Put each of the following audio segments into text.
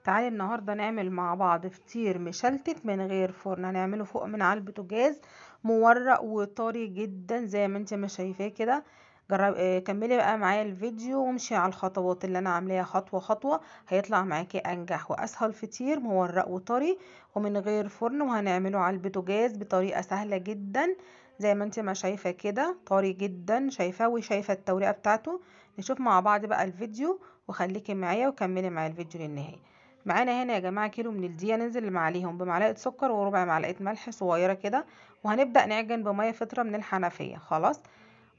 تعالي النهارده نعمل مع بعض فطير مشلتت من غير فرن. هنعمله فوق من على البوتاجاز، مورق وطري جدا زي ما انت ما شايفاه كده. جرب كملي بقى معايا الفيديو وامشي على الخطوات اللي انا عاملاها خطوه خطوه. هيطلع معاكي انجح واسهل فطير مورق وطري ومن غير فرن، وهنعمله على البوتاجاز بطريقه سهله جدا زي ما انت ما شايفه كده. طري جدا شايفاه وشايفه التوريقه بتاعته. نشوف مع بعض بقى الفيديو وخليكي معايا وكملي معايا الفيديو للنهايه. معانا هنا يا جماعه كيلو من الدقيق، ننزل عليهم بمعلقه سكر وربع معلقه ملح صغيره كده، وهنبدا نعجن بميه فتره من الحنفيه. خلاص،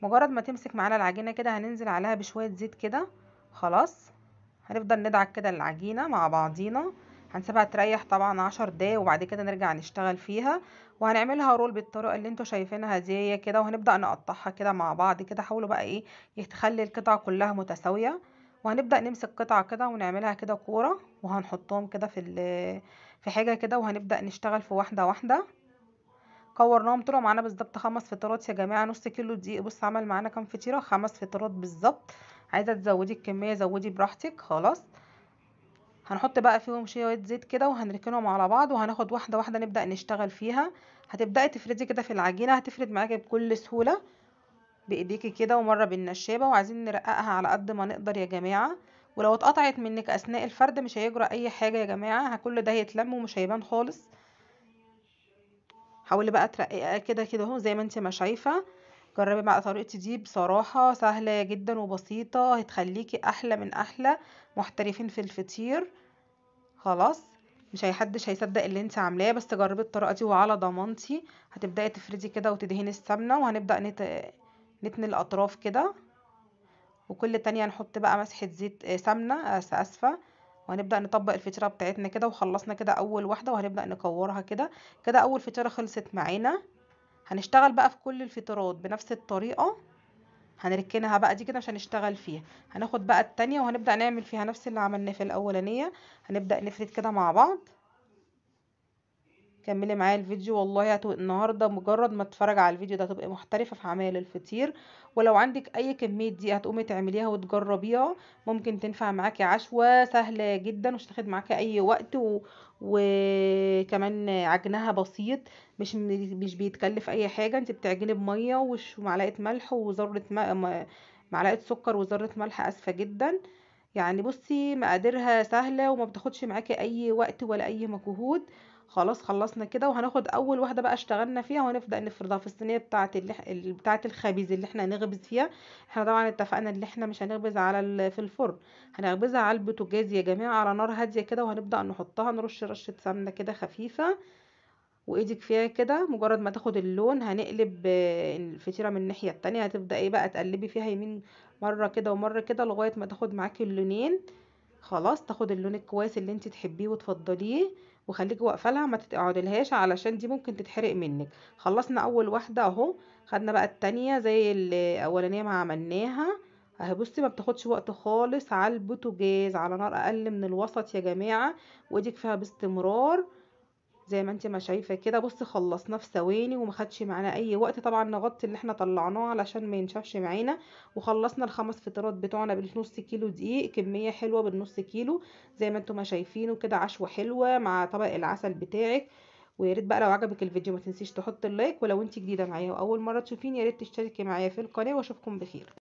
مجرد ما تمسك معانا العجينه كده هننزل عليها بشويه زيت كده. خلاص، هنفضل ندعك كده العجينه مع بعضينا. هنسيبها تريح طبعا 10 دقايق وبعد كده نرجع نشتغل فيها، وهنعملها رول بالطريقه اللي انتوا شايفينها دي كده، وهنبدا نقطعها كده مع بعض كده. حاولوا بقى ايه تخلي القطع كلها متساويه، وهنبدا نمسك قطعه كده ونعملها كده كوره، وهنحطهم كده في حاجه كده، وهنبدا نشتغل في واحده واحده. كورناهم طلعوا معانا بالظبط 5 فطيرات يا جماعه. نص كيلو دقيق بص عمل معانا كام فطيره، 5 فطيرات بالظبط. عايزه تزودي الكميه زودي براحتك. خلاص، هنحط بقى فيهم شويه زيت كده وهنركنهم على بعض، وهناخد واحده واحده نبدا نشتغل فيها. هتبداي تفردي كده في العجينه، هتفرد معاكي بكل سهوله بايديكي كده ومره بالنشابه، وعايزين نرققها على قد ما نقدر يا جماعه. ولو اتقطعت منك اثناء الفرد مش هيجرى اي حاجه يا جماعه، كل ده هيتلم ومش هيبان خالص. حاولي بقى ترققها كده كده اهو زي ما انت ما شايفه. جربي بقى طريقتي دي، بصراحه سهله جدا وبسيطه، هتخليكي احلى من احلى محترفين في الفطير. خلاص، مش هيحدش هيصدق اللي انت عاملاه، بس جربي الطريقه دي وعلى ضمانتي. هتبداي تفردي كده وتدهني السمنه، وهنبدا نتني الاطراف كده، وكل تانية نحط بقى مسحه زيت سمنه اسفه. وهنبدا نطبق الفطيره بتاعتنا كده، وخلصنا كده اول واحده وهنبدا نكورها كده. كده اول فطيره خلصت معانا. هنشتغل بقى في كل الفطيرات بنفس الطريقه. هنركنها بقى دي كده مش هنشتغل فيها. هناخد بقى التانية وهنبدأ نعمل فيها نفس اللي عملناه في الأولانية. هنبدأ نفرد كده مع بعض. كملي معايا الفيديو والله النهارده مجرد ما تتفرج على الفيديو ده هتبقي محترفه في عمايل الفطير. ولو عندك اي كميه دي هتقومي تعمليها وتجربيها. ممكن تنفع معاكي عشوه سهله جدا ومش هتاخد معاكي اي وقت وكمان عجنها بسيط. مش بيتكلف اي حاجه. انت بتعجني بميه ومعلقه ملح وذره معلقه سكر وذره ملح اسفه جدا. يعني بصي مقاديرها سهله وما بتاخدش معاكي اي وقت ولا اي مجهود. خلاص خلصنا كده، وهناخد اول واحده بقى اشتغلنا فيها ونبدا نفردها في الصينيه بتاعه الخبيز اللي احنا هنخبز فيها. احنا طبعا اتفقنا ان احنا مش هنخبز في الفرن، هنخبزها على البوتاجاز يا جماعه على نار هاديه كده، وهنبدا نحطها نرش رشه سمنه كده خفيفه. وايدك فيها كده مجرد ما تاخد اللون هنقلب الفطيره من الناحيه التانية. هتبدا ايه بقى تقلبي فيها يمين مره كده ومره كده لغايه ما تاخد معاكي اللونين. خلاص، تاخد اللون الكويس اللي انت تحبيه وتفضليه، وخليكي واقفه لها ما تقعدلهاش علشان دي ممكن تتحرق منك. خلصنا اول واحده اهو، خدنا بقى التانية زي الاولانيه ما عملناها اهي. بصي ما بتاخدش وقت خالص على البوتاجاز على نار اقل من الوسط يا جماعه، وايدك فيها باستمرار زي ما انت ما شايفه كده. بصي خلصناه في ثواني وما خدش معانا اي وقت. طبعا نغطي اللي احنا طلعناه علشان ما ينشفش معانا. وخلصنا ال5 فطيرات بتوعنا بالنص كيلو دقيق، كميه حلوه بالنص كيلو زي ما انتم ما شايفينه كده. عشوه حلوه مع طبق العسل بتاعك. ويا ريت بقى لو عجبك الفيديو ما تنسيش تحط اللايك، ولو انت جديده معايا واول مره تشوفيني يا ريت تشتركي معايا في القناه، واشوفكم بخير.